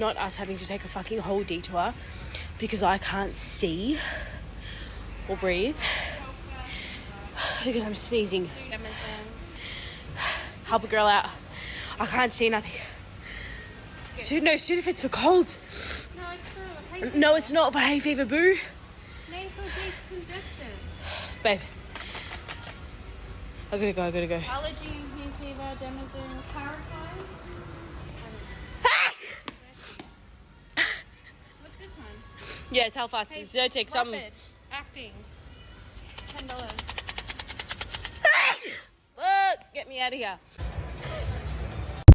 not us having to take a fucking whole detour because I can't see or breathe because I'm sneezing. Help a girl out. I can't see nothing. No, Sudafed's for colds. No, it's for hay fever. No, it's not for hay fever, boo. Nasal decongestant. Babe. I gotta go. Allergy and hay fever, Demazine, Claritin. What's this one? Yeah, tell fast. It's Zyrtec. Some. Rapid acting. $10. Get me out of here.